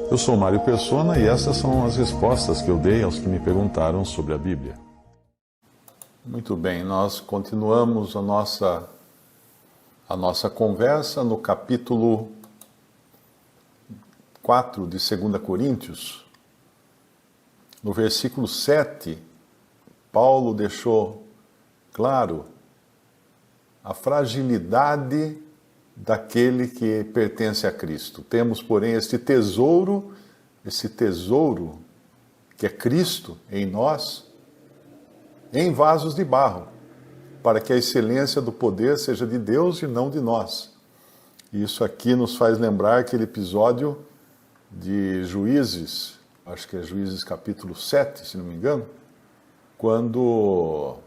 Eu sou Mário Persona e essas são as respostas que eu dei aos que me perguntaram sobre a Bíblia. Muito bem, nós continuamos a nossa conversa no capítulo 4 de 2 Coríntios. No versículo 7, Paulo deixou claro a fragilidade daquele que pertence a Cristo. Temos, porém, esse tesouro que é Cristo em nós, em vasos de barro, para que a excelência do poder seja de Deus e não de nós. Isso aqui nos faz lembrar aquele episódio de Juízes, acho que é Juízes capítulo 7, se não me engano, quando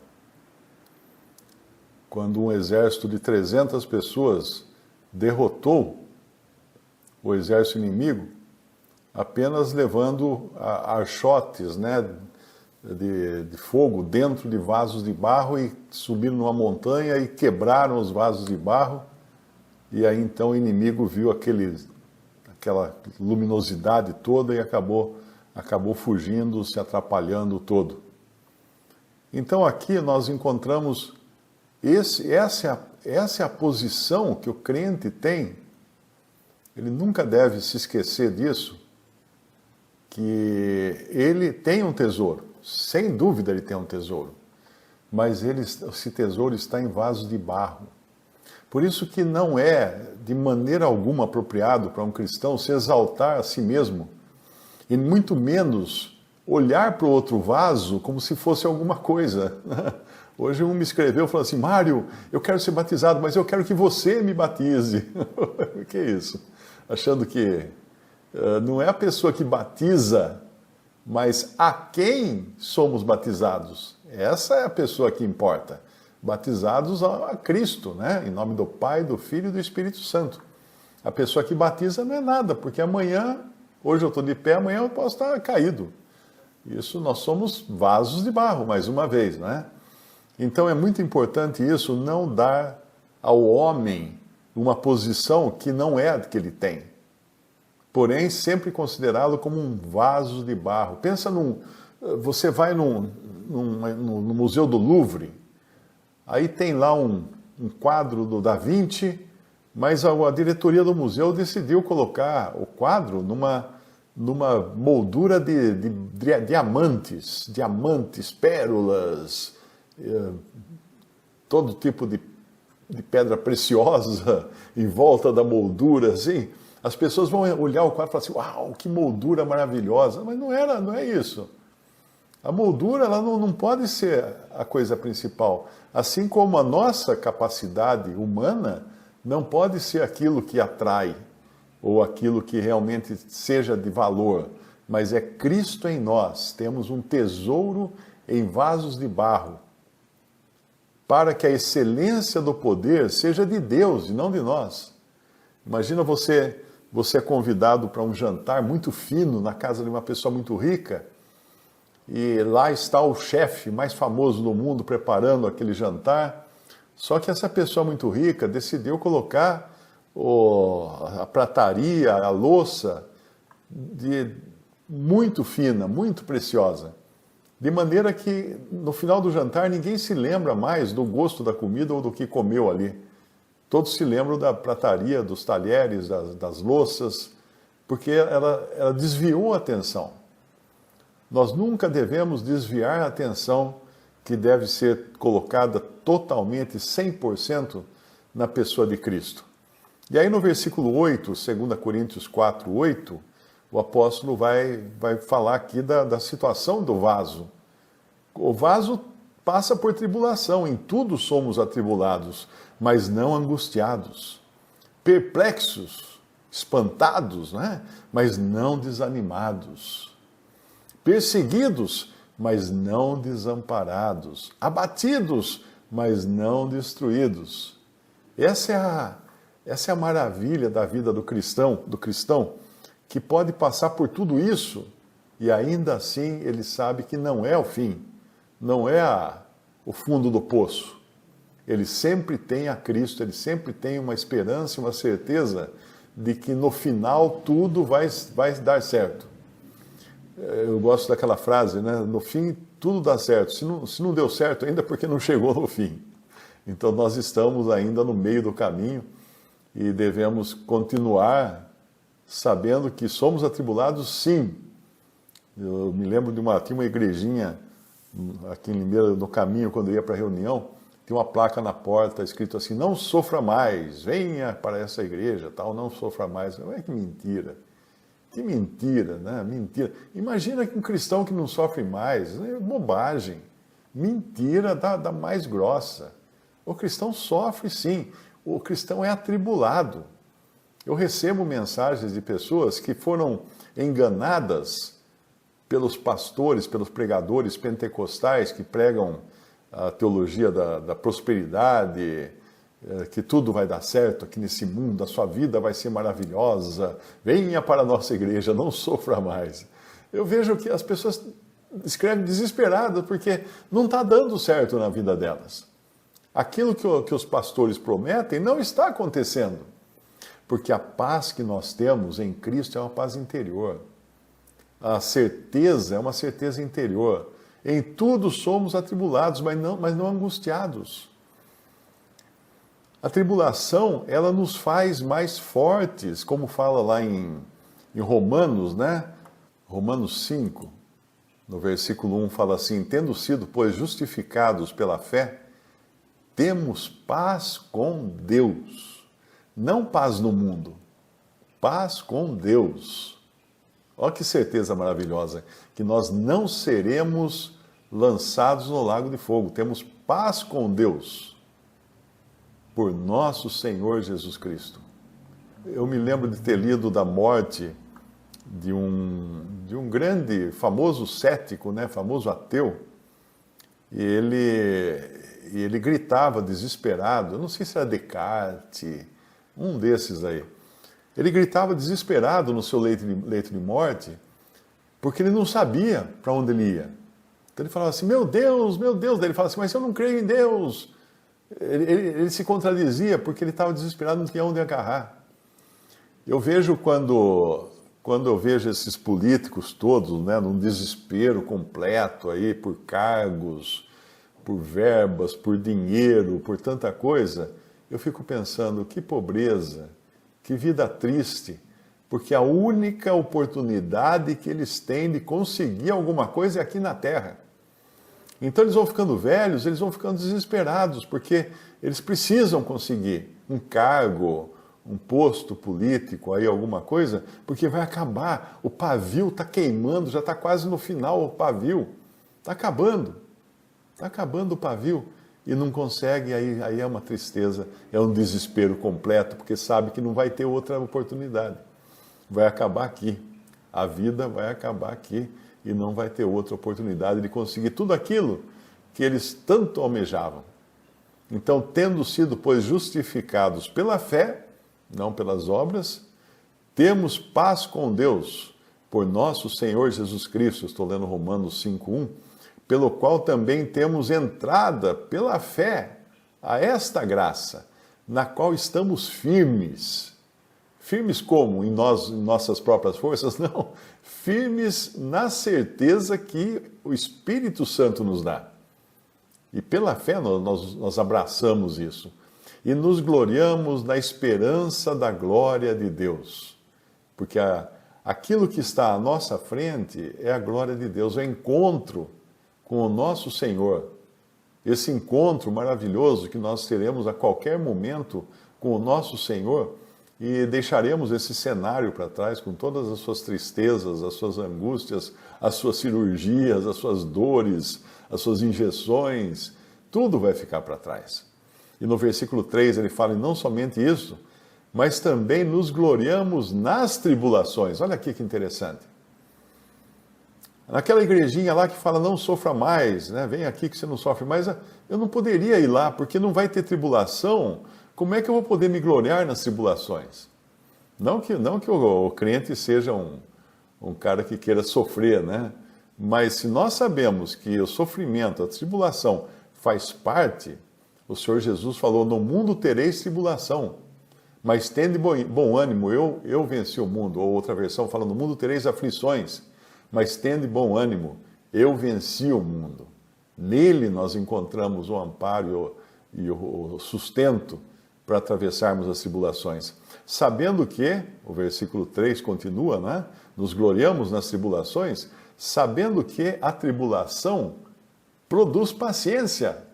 um exército de 300 pessoas derrotou o exército inimigo, apenas levando archotes, né, de fogo dentro de vasos de barro, e subiram numa montanha e quebraram os vasos de barro. E aí então o inimigo viu aquela luminosidade toda e acabou fugindo, se atrapalhando todo. Então aqui nós encontramos essa é a posição que o crente tem. Ele nunca deve se esquecer disso, que ele tem um tesouro. Sem dúvida ele tem um tesouro. Mas esse tesouro está em vasos de barro. Por isso que não é de maneira alguma apropriado para um cristão se exaltar a si mesmo, e muito menos olhar para o outro vaso como se fosse alguma coisa. Hoje um me escreveu e falou assim: Mário, eu quero ser batizado, mas eu quero que você me batize. O que é isso? Achando que não é a pessoa que batiza, mas a quem somos batizados. Essa é a pessoa que importa. Batizados a Cristo, né? Em nome do Pai, do Filho e do Espírito Santo. A pessoa que batiza não é nada, porque hoje eu estou de pé, amanhã eu posso estar caído. Isso, nós somos vasos de barro, mais uma vez, não é? Então é muito importante isso, não dar ao homem uma posição que não é a que ele tem. Porém, sempre considerá-lo como um vaso de barro. Pensa você vai no Museu do Louvre, aí tem lá um quadro do Da Vinci, mas a diretoria do museu decidiu colocar o quadro numa moldura de diamantes, pérolas, todo tipo de pedra preciosa em volta da moldura, assim. As pessoas vão olhar o quadro e falar assim: uau, que moldura maravilhosa. Mas não é isso. A moldura ela não pode ser a coisa principal. Assim como a nossa capacidade humana não pode ser aquilo que atrai, ou aquilo que realmente seja de valor, mas é Cristo em nós. Temos um tesouro em vasos de barro, para que a excelência do poder seja de Deus e não de nós. Imagina você é convidado para um jantar muito fino na casa de uma pessoa muito rica, e lá está o chefe mais famoso do mundo preparando aquele jantar, só que essa pessoa muito rica decidiu colocar a prataria, a louça, muito fina, muito preciosa. De maneira que, no final do jantar, ninguém se lembra mais do gosto da comida ou do que comeu ali. Todos se lembram da prataria, dos talheres, das louças, porque ela desviou a atenção. Nós nunca devemos desviar a atenção que deve ser colocada totalmente, 100%, na pessoa de Cristo. E aí no versículo 8, 2 Coríntios 4, 8, o apóstolo vai falar aqui da situação do vaso. O vaso passa por tribulação, em tudo somos atribulados, mas não angustiados, perplexos, espantados, né? Mas não desanimados, perseguidos, mas não desamparados, abatidos, mas não destruídos. Essa é a maravilha da vida do cristão, que pode passar por tudo isso e ainda assim ele sabe que não é o fim, não é o fundo do poço. Ele sempre tem a Cristo, ele sempre tem uma esperança, uma certeza de que no final tudo vai dar certo. Eu gosto daquela frase, né? No fim tudo dá certo. Se não deu certo ainda, é porque não chegou no fim. Então nós estamos ainda no meio do caminho e devemos continuar sabendo que somos atribulados, sim. Eu me lembro tinha uma igrejinha aqui em Limeira, no caminho, quando eu ia para a reunião, tinha uma placa na porta escrito assim: não sofra mais, venha para essa igreja, tal, não sofra mais. Que mentira. Que mentira, né? Mentira. Imagina que um cristão que não sofre mais, é bobagem. Mentira da mais grossa. O cristão sofre, sim. O cristão é atribulado. Eu recebo mensagens de pessoas que foram enganadas pelos pastores, pelos pregadores pentecostais que pregam a teologia da prosperidade, que tudo vai dar certo aqui nesse mundo, a sua vida vai ser maravilhosa, venha para a nossa igreja, não sofra mais. Eu vejo que as pessoas escrevem desesperadas porque não está dando certo na vida delas. Aquilo que os pastores prometem não está acontecendo, porque a paz que nós temos em Cristo é uma paz interior. A certeza é uma certeza interior. Em tudo somos atribulados, mas não angustiados. A tribulação, ela nos faz mais fortes, como fala lá em Romanos, né? Romanos 5, no versículo 1, fala assim: tendo sido, pois, justificados pela fé, temos paz com Deus. Não paz no mundo, paz com Deus. Olha que certeza maravilhosa, que nós não seremos lançados no lago de fogo. Temos paz com Deus por nosso Senhor Jesus Cristo. Eu me lembro de ter lido da morte de um grande, famoso cético, né, famoso ateu, e ele gritava desesperado, eu não sei se era Descartes, um desses aí. Ele gritava desesperado no seu leito de morte, porque ele não sabia para onde ele ia. Então ele falava assim: meu Deus, meu Deus. Daí ele falava assim: mas eu não creio em Deus. Ele se contradizia porque ele estava desesperado, não tinha onde agarrar. Eu vejo quando eu vejo esses políticos todos, né, num desespero completo aí por cargos, por verbas, por dinheiro, por tanta coisa, eu fico pensando: que pobreza, que vida triste, porque a única oportunidade que eles têm de conseguir alguma coisa é aqui na Terra. Então eles vão ficando velhos, eles vão ficando desesperados, porque eles precisam conseguir um cargo, um posto político, aí alguma coisa, porque vai acabar, o pavio está queimando, já está quase no final o pavio, está acabando o pavio, e não consegue, aí é uma tristeza, é um desespero completo, porque sabe que não vai ter outra oportunidade. Vai acabar aqui, a vida vai acabar aqui, e não vai ter outra oportunidade de conseguir tudo aquilo que eles tanto almejavam. Então, tendo sido, pois, justificados pela fé, não pelas obras, temos paz com Deus, por nosso Senhor Jesus Cristo, estou lendo Romanos 5:1, pelo qual também temos entrada pela fé a esta graça, na qual estamos firmes. Firmes como? Em nossas próprias forças? Não. Firmes na certeza que o Espírito Santo nos dá. E pela fé nós abraçamos isso. E nos gloriamos na esperança da glória de Deus. Porque aquilo que está à nossa frente é a glória de Deus, é o encontro com o nosso Senhor. Esse encontro maravilhoso que nós teremos a qualquer momento com o nosso Senhor, e deixaremos esse cenário para trás com todas as suas tristezas, as suas angústias, as suas cirurgias, as suas dores, as suas injeções, tudo vai ficar para trás. E no versículo 3 ele fala: e não somente isso, mas também nos gloriamos nas tribulações. Olha aqui que interessante. Naquela igrejinha lá que fala: não sofra mais, né? Vem aqui que você não sofre mais. Eu não poderia ir lá, porque não vai ter tribulação. Como é que eu vou poder me gloriar nas tribulações? Não que o crente seja um cara que queira sofrer, né? Mas se nós sabemos que o sofrimento, a tribulação faz parte, o Senhor Jesus falou: no mundo tereis tribulação, Mas tende bom ânimo, eu venci o mundo. Ou outra versão fala, no mundo tereis aflições, mas tende bom ânimo, eu venci o mundo. Nele nós encontramos o amparo e o sustento para atravessarmos as tribulações. Sabendo que, o versículo 3 continua, né? Nos gloriamos nas tribulações, sabendo que a tribulação produz paciência.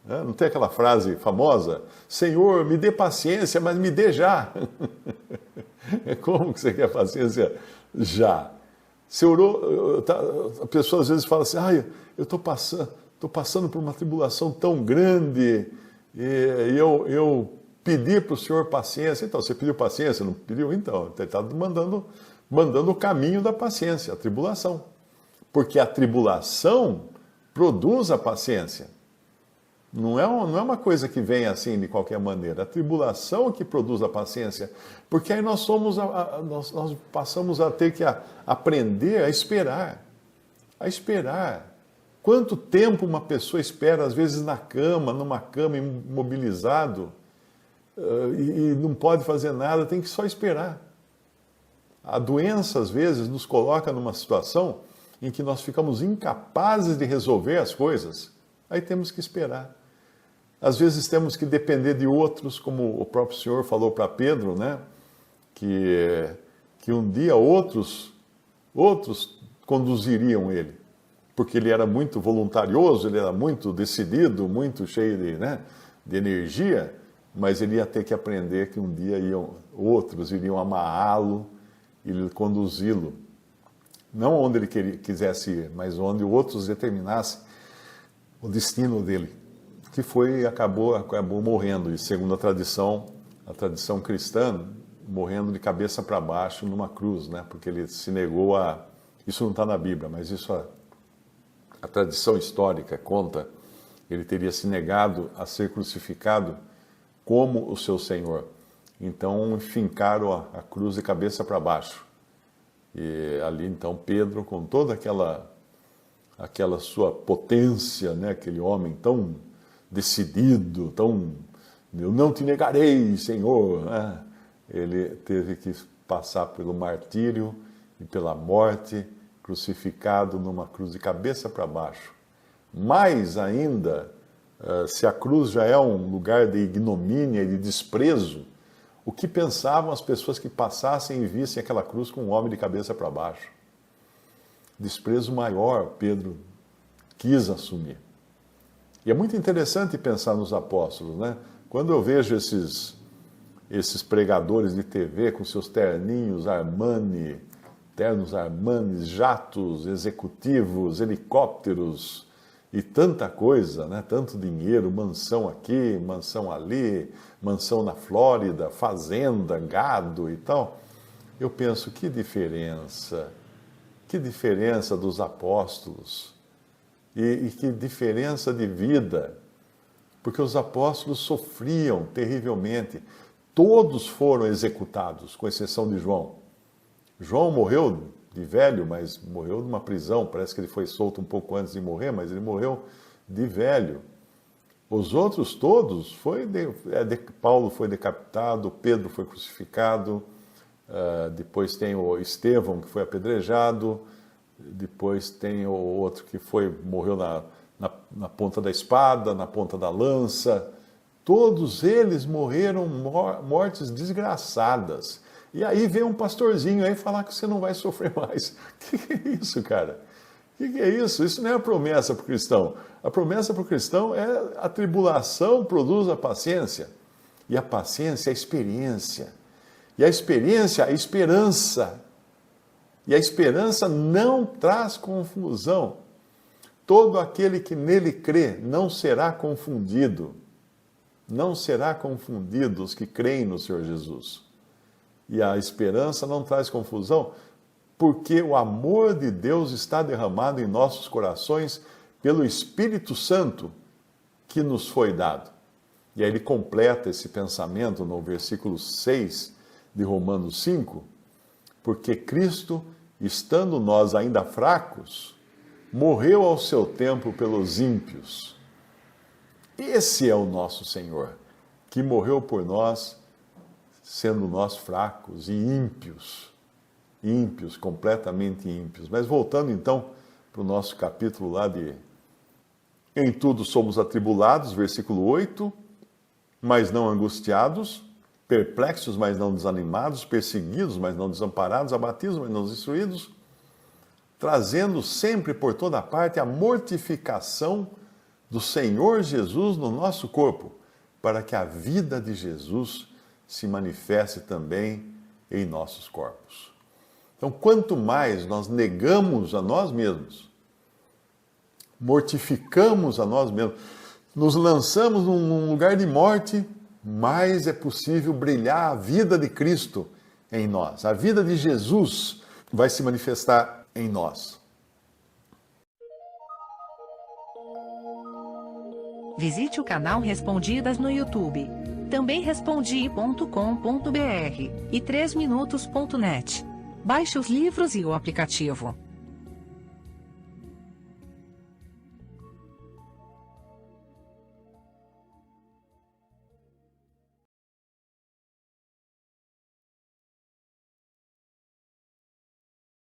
Não tem aquela frase famosa? Senhor, me dê paciência, mas me dê já. Como que você quer paciência já? Você orou, a pessoa às vezes fala assim, eu estou passando por uma tribulação tão grande, e eu pedi para o Senhor paciência. Então, você pediu paciência? Não pediu? Então, ele está mandando o caminho da paciência, a tribulação. Porque a tribulação produz a paciência. Não é uma coisa que vem assim de qualquer maneira. A tribulação que produz a paciência. Porque aí nós passamos a ter que aprender a esperar. A esperar. Quanto tempo uma pessoa espera, às vezes numa cama, imobilizado, e não pode fazer nada, tem que só esperar. A doença, às vezes, nos coloca numa situação em que nós ficamos incapazes de resolver as coisas. Aí temos que esperar. Às vezes temos que depender de outros, como o próprio Senhor falou para Pedro, né? Que um dia outros conduziriam ele. Porque ele era muito voluntarioso, ele era muito decidido, muito cheio de energia, mas ele ia ter que aprender que um dia outros iriam amarrá-lo e conduzi-lo. Não onde ele quisesse ir, mas onde outros determinassem o destino dele, que acabou morrendo, e segundo a tradição cristã, morrendo de cabeça para baixo numa cruz, né? Porque ele se negou isso não está na Bíblia, mas isso a tradição histórica conta, ele teria se negado a ser crucificado como o seu Senhor. Então fincaram a cruz de cabeça para baixo. E ali então Pedro, com toda aquela sua potência, né? Aquele homem tão decidido, eu não te negarei, Senhor, né? Ele teve que passar pelo martírio e pela morte, crucificado numa cruz de cabeça para baixo. Mais ainda, se a cruz já é um lugar de ignomínia e de desprezo, o que pensavam as pessoas que passassem e vissem aquela cruz com um homem de cabeça para baixo? Desprezo maior Pedro quis assumir. E é muito interessante pensar nos apóstolos, né? Quando eu vejo esses pregadores de TV com seus ternos Armani, jatos executivos, helicópteros e tanta coisa, né? Tanto dinheiro, mansão aqui, mansão ali, mansão na Flórida, fazenda, gado e tal. Eu penso, que diferença dos apóstolos e que diferença de vida, porque os apóstolos sofriam terrivelmente. Todos foram executados, com exceção de João. João morreu de velho, mas morreu numa prisão. Parece que ele foi solto um pouco antes de morrer, mas ele morreu de velho. Os outros todos, Paulo foi decapitado, Pedro foi crucificado, depois tem o Estevão, que foi apedrejado, depois tem o outro que morreu na ponta da espada, na ponta da lança. Todos eles morreram mortes desgraçadas. E aí vem um pastorzinho aí falar que você não vai sofrer mais. O que é isso, cara? O que é isso? Isso não é a promessa para o cristão. A promessa para o cristão é a tribulação produz a paciência. E a paciência é a experiência. E a experiência é a esperança. E a esperança não traz confusão. Todo aquele que nele crê não será confundido. Não será confundido os que creem no Senhor Jesus. E a esperança não traz confusão, porque o amor de Deus está derramado em nossos corações pelo Espírito Santo que nos foi dado. E aí ele completa esse pensamento no versículo 6 de Romanos 5, porque Cristo, estando nós ainda fracos, morreu ao seu tempo pelos ímpios. Esse é o nosso Senhor, que morreu por nós sendo nós fracos e ímpios. Ímpios, completamente ímpios. Mas voltando então para o nosso capítulo lá de Em tudo somos atribulados, versículo 8, mas não angustiados, perplexos, mas não desanimados, perseguidos, mas não desamparados, abatidos, mas não destruídos, trazendo sempre por toda parte a mortificação do Senhor Jesus no nosso corpo, para que a vida de Jesus se manifeste também em nossos corpos. Então, quanto mais nós negamos a nós mesmos, mortificamos a nós mesmos, nos lançamos num lugar de morte, mais é possível brilhar a vida de Cristo em nós. A vida de Jesus vai se manifestar em nós. Visite o canal Respondidas no YouTube. Também respondi.com.br e 3minutos.net. Baixe os livros e o aplicativo.